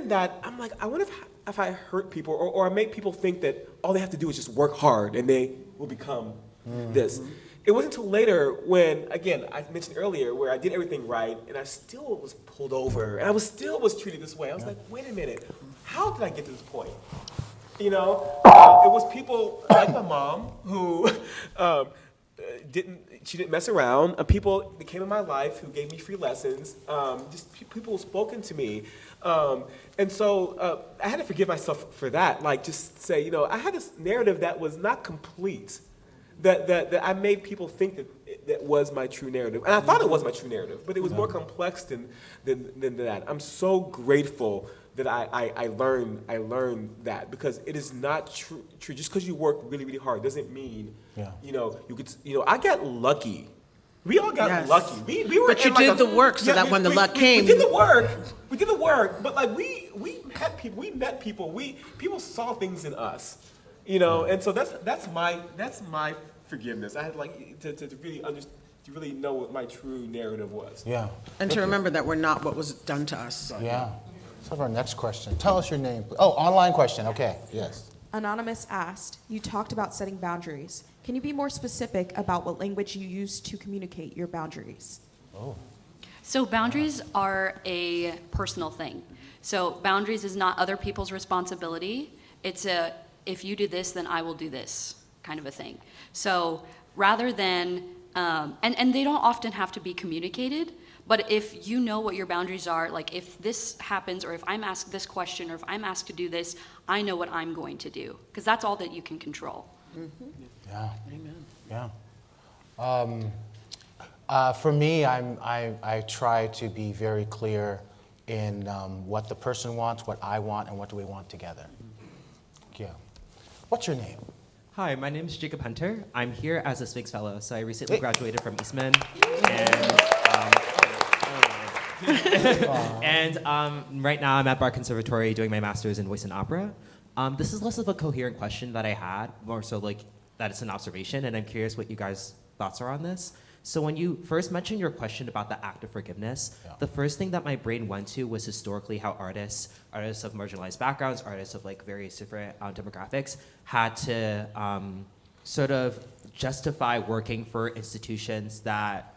that, I'm like, I wonder if I hurt people or I make people think that all they have to do is just work hard and they will become this. It wasn't until later when, again, I mentioned earlier, where I did everything right and I still was pulled over and I was treated this way. I was like, wait a minute, how did I get to this point? You know, it was people like my mom who she didn't mess around. People that came in my life who gave me free lessons. Just people who spoken to me. And so I had to forgive myself for that. Like, just say, you know, I had this narrative that was not complete. That I made people think that was my true narrative. And I thought it was my true narrative, but it was more complex than that. I'm so grateful that I learned that, because it is not true. Just because you work really, really hard doesn't mean, you know, I got lucky. We all got lucky. We were But you did the work so that when the luck came. We did the work, but like we met people, people saw things in us. You know, and so that's my forgiveness. I had to really know what my true narrative was. Yeah. And to remember that we're not what was done to us. Yeah. Let's have our next question. Tell us your name. Oh, online question. Okay. Yes. Anonymous asked, you talked about setting boundaries. Can you be more specific about what language you use to communicate your boundaries? Oh. So boundaries are a personal thing. So boundaries is not other people's responsibility. It's if you do this, then I will do this kind of a thing. So rather than, and they don't often have to be communicated, but if you know what your boundaries are, like if this happens, or if I'm asked this question, or if I'm asked to do this, I know what I'm going to do, because that's all that you can control. Mm-hmm. Yeah. Amen. Yeah. For me, I try to be very clear in what the person wants, what I want, and what do we want together. Yeah. What's your name? Hi, my name is Jacob Hunter. I'm here as a Sphinx Fellow. So I recently graduated from Eastman. And right now I'm at Bar Conservatory doing my master's in voice and opera. This is less of a coherent question that I had, more so like that it's an observation, and I'm curious what you guys' thoughts are on this. So when you first mentioned your question about the act of forgiveness, the first thing that my brain went to was historically how artists of marginalized backgrounds, artists of like various different demographics had to sort of justify working for institutions that,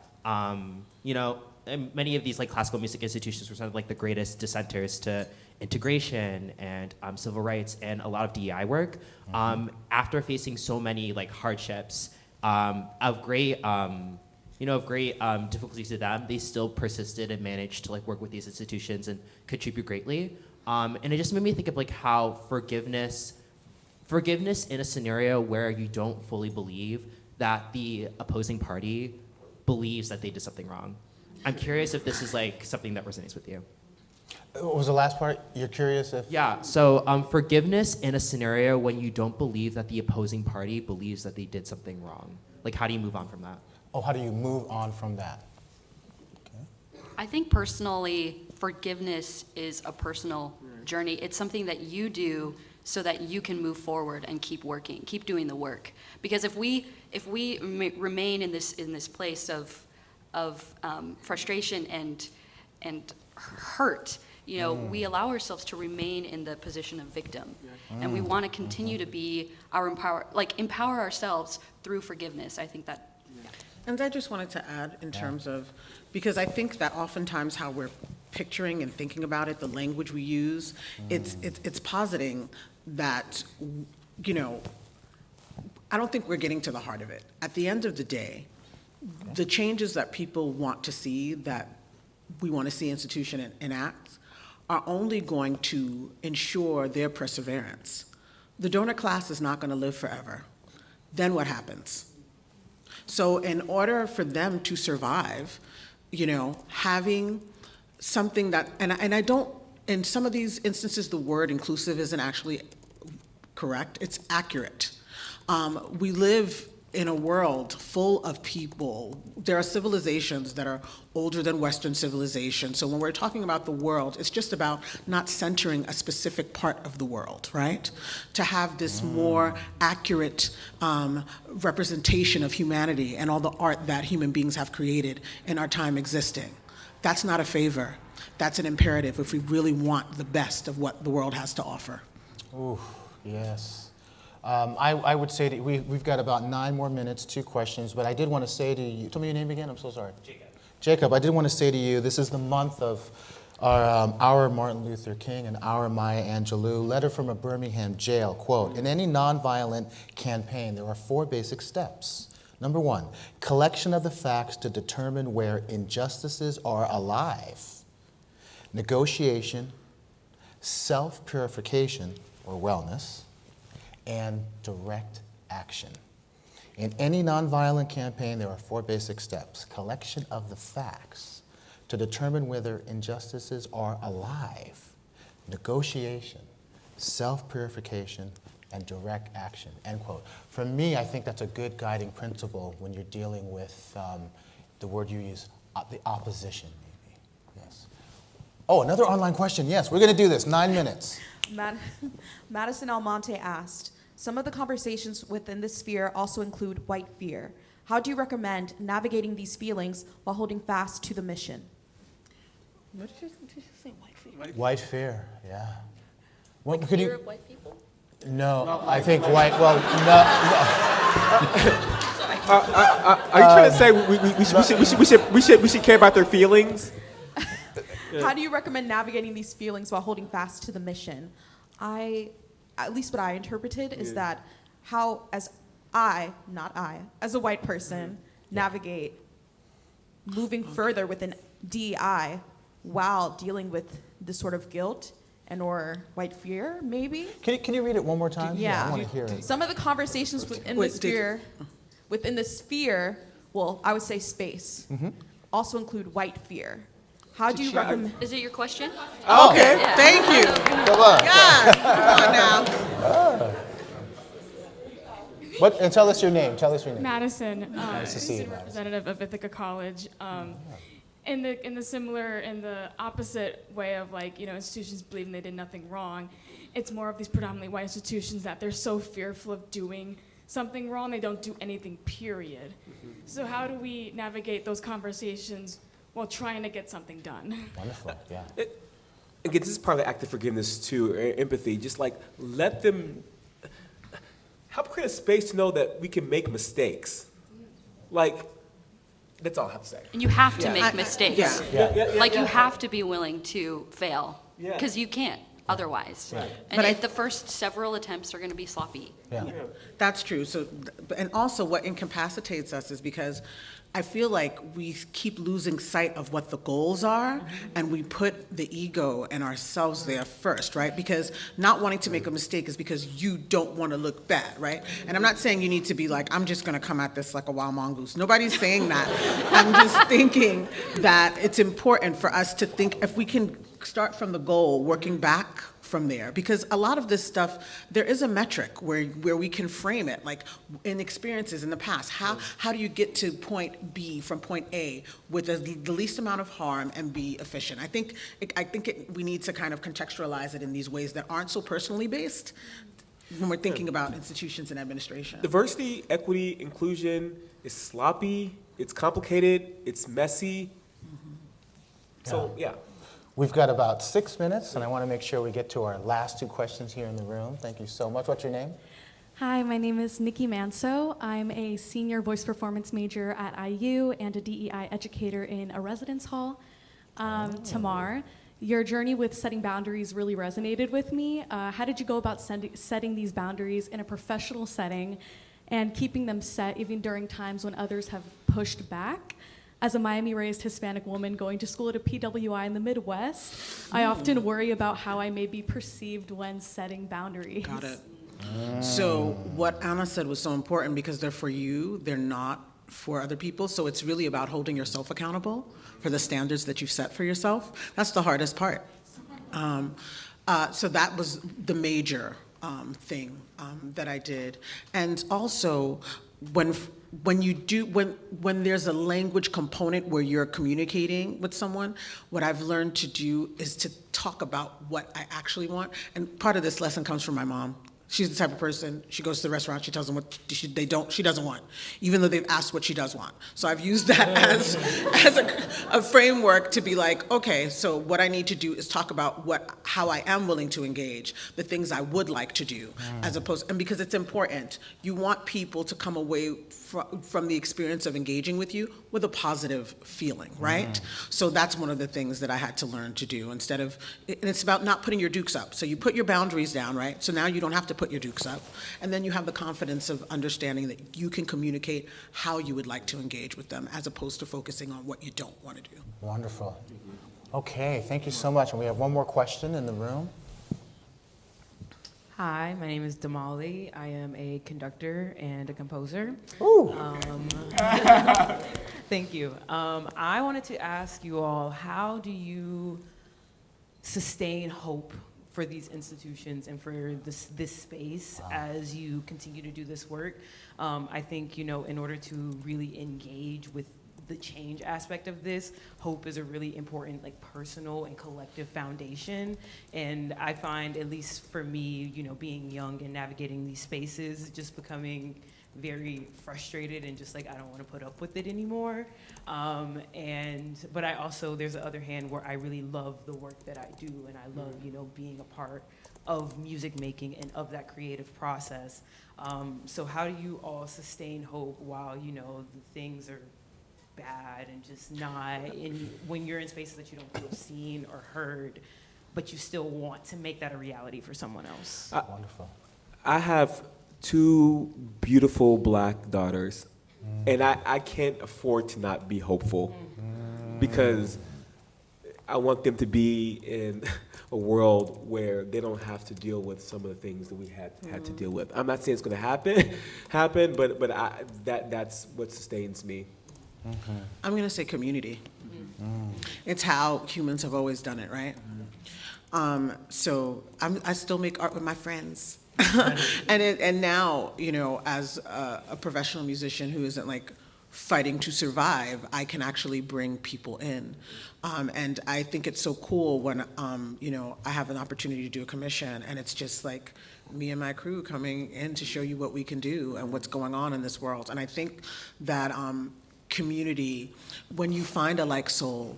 you know, and many of these like classical music institutions were sort of like the greatest dissenters to integration and civil rights and a lot of DEI work. After facing so many like hardships of great difficulties to them, they still persisted and managed to like work with these institutions and contribute greatly. And it just made me think of like how forgiveness in a scenario where you don't fully believe that the opposing party believes that they did something wrong. I'm curious if this is like something that resonates with you. What was the last part? You're curious if? Yeah, so forgiveness in a scenario when you don't believe that the opposing party believes that they did something wrong. Like, how do you move on from that? Oh, how do you move on from that? Okay. I think personally, forgiveness is a personal journey. It's something that you do so that you can move forward and keep working, keep doing the work. Because if we remain in this place of frustration and hurt, you know, we allow ourselves to remain in the position of victim, and we want to continue to be empower ourselves through forgiveness. I think that. And I just wanted to add in terms of, because I think that oftentimes how we're picturing and thinking about it, the language we use, it's positing that, you know, I don't think we're getting to the heart of it. At the end of the day, the changes that people want to see, that we want to see institution enact, are only going to ensure their perseverance. The donor class is not going to live forever. Then what happens? So in order for them to survive, you know, having something that, and I don't, in some of these instances, the word inclusive isn't actually correct, it's accurate. We live in a world full of people. There are civilizations that are older than Western civilization. So when we're talking about the world, it's just about not centering a specific part of the world, right? To have this more accurate representation of humanity and all the art that human beings have created in our time existing. That's not a favor. That's an imperative if we really want the best of what the world has to offer. Ooh, yes. I would say that we've got about 9 more minutes, 2 questions, but I did want to say to you, tell me your name again, I'm so sorry. Jacob, I did want to say to you, this is the month of our Martin Luther King and our Maya Angelou. Letter from a Birmingham jail, quote, in any nonviolent campaign, there are 4 basic steps. Number 1, collection of the facts to determine where injustices are alive. Negotiation, self-purification or wellness, and direct action. In any nonviolent campaign, there are 4 basic steps. Collection of the facts to determine whether injustices are alive. Negotiation, self-purification, and direct action, end quote. For me, I think that's a good guiding principle when you're dealing with the word you use, the opposition, maybe. Yes. Oh, another online question. Yes, we're going to do this. 9 minutes. Madison Almonte asked, some of the conversations within this sphere also include white fear. How do you recommend navigating these feelings while holding fast to the mission? What did you say, white fear? White fear, yeah. What, Like could fear you? of white people? No, I think white. Well, no. Are you trying to say we should care about their feelings? How do you recommend navigating these feelings while holding fast to the mission? At least what I interpreted is that how, as a white person, navigate moving further within DEI while dealing with this sort of guilt and or white fear, maybe? Can you read it one more time? Yeah. I want to hear it. Some of the conversations within the sphere, well, I would say space, also include white fear. How do you recommend? Is it your question? Okay, Yeah. thank you. Come on. Yes, come on now. What? And tell us your name. Tell us your name. Madison, Nice to see you, student Madison. representative of Ithaca College. In the opposite way of institutions believing they did nothing wrong, it's more of these predominantly white institutions that they're so fearful of doing something wrong they don't do anything, period. So how do we navigate those conversations while trying to get something done? Wonderful. Yeah. Again, this is part of the act of forgiveness too, or empathy. Just let them help create a space to know that we can make mistakes. That's all I have to say. And you have to make mistakes. Yeah. You have to be willing to fail. Yeah. Because you can't otherwise. Right. And the first several attempts are going to be sloppy. Yeah. That's true. So, and also what incapacitates us is because I feel like we keep losing sight of what the goals are, and we put the ego and ourselves there first, right? Because not wanting to make a mistake is because you don't want to look bad, right? And I'm not saying you need to be like, I'm just going to come at this like a wild mongoose. Nobody's saying that. I'm just thinking that it's important for us to think if we can start from the goal, working back from there, because a lot of this stuff, there is a metric where we can frame it, like in experiences in the past. How do you get to point B from point A with the least amount of harm and be efficient? I think we need to kind of contextualize it in these ways that aren't so personally based when we're thinking about institutions and administration. Diversity, equity, inclusion is sloppy, it's complicated, it's messy. So, yeah. We've got about 6 minutes, and I want to make sure we get to our last 2 questions here in the room. Thank you so much. What's your name? Hi, my name is Nikki Manso. I'm a senior voice performance major at IU and a DEI educator in a residence hall. Tamar, your journey with setting boundaries really resonated with me. How did you go about setting these boundaries in a professional setting and keeping them set even during times when others have pushed back? As a Miami-raised Hispanic woman going to school at a PWI in the Midwest, I often worry about how I may be perceived when setting boundaries. Got it. So what Anna said was so important because they're for you, they're not for other people. So it's really about holding yourself accountable for the standards that you've set for yourself. That's the hardest part. So that was the major thing that I did. And also, when there's a language component where you're communicating with someone, what I've learned to do is to talk about what I actually want. And part of this lesson comes from my mom. She's the type of person, she goes to the restaurant, she tells them what she doesn't want, even though they've asked what she does want. So I've used that as a framework to be like, okay, so what I need to do is talk about how I am willing to engage, the things I would like to do, as opposed, and because it's important, you want people to come away from the experience of engaging with you with a positive feeling, right? So that's one of the things that I had to learn to do and it's about not putting your dukes up. So you put your boundaries down, right? So now you don't have to put your dukes up. And then you have the confidence of understanding that you can communicate how you would like to engage with them as opposed to focusing on what you don't want to do. Wonderful. Okay, thank you so much. And we have one more question in the room. Hi, my name is Damali. I am a conductor and a composer. Ooh. Thank you. I wanted to ask you all, how do you sustain hope for these institutions and for this space as you continue to do this work? I think, in order to really engage with the change aspect of this, hope is a really important, personal and collective foundation. And I find, at least for me, being young and navigating these spaces, just becoming very frustrated and just I don't want to put up with it anymore. But I also, there's the other hand where I really love the work that I do, and I love, being a part of music making and of that creative process. So how do you all sustain hope while, the things are bad and just not, when you're in spaces that you don't feel seen or heard, but you still want to make that a reality for someone else? Wonderful. I have 2 beautiful Black daughters, and I can't afford to not be hopeful because I want them to be in a world where they don't have to deal with some of the things that we had to deal with. I'm not saying it's going to happen, but that's what sustains me. I'm going to say community. It's how humans have always done it, right? So I still make art with my friends. and now, as a professional musician who isn't fighting to survive, I can actually bring people in. And I think it's so cool when, I have an opportunity to do a commission and it's just me and my crew coming in to show you what we can do and what's going on in this world. And I think that community, when you find a like soul,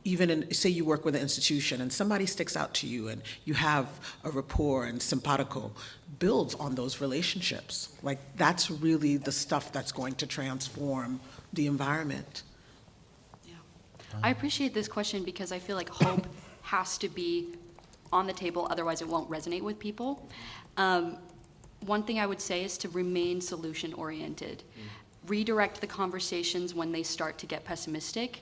even say you work with an institution and somebody sticks out to you and you have a rapport and simpatico, builds on those relationships. That's really the stuff that's going to transform the environment. Yeah. I appreciate this question because I feel like hope has to be on the table, otherwise it won't resonate with people. One thing I would say is to remain solution-oriented. Redirect the conversations when they start to get pessimistic.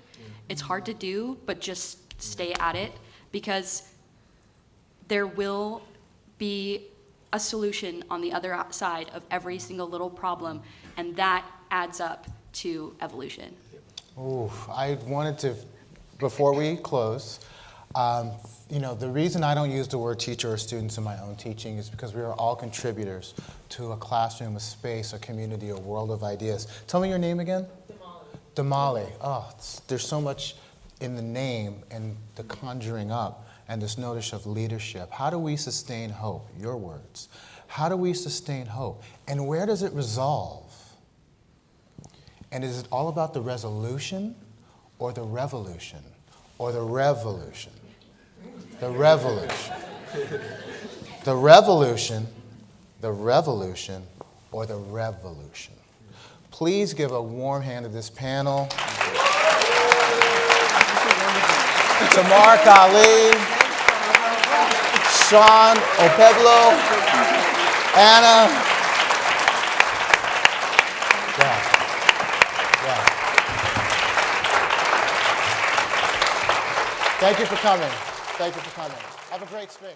It's hard to do, but just stay at it because there will be a solution on the other side of every single little problem, and that adds up to evolution. Ooh, I wanted to, before we close, the reason I don't use the word teacher or students in my own teaching is because we are all contributors to a classroom, a space, a community, a world of ideas. Tell me your name again? Damali. Oh, there's so much in the name and the conjuring up and this notion of leadership. How do we sustain hope? Your words. How do we sustain hope? And where does it resolve? And is it all about the resolution or the revolution or the revolution? The revolution. The revolution, the revolution, or the revolution. Please give a warm hand to this panel. Tamar-kali, Shawn Okpebholo, Anna. Yeah. Thank you for coming. Thank you for coming. Have a great space.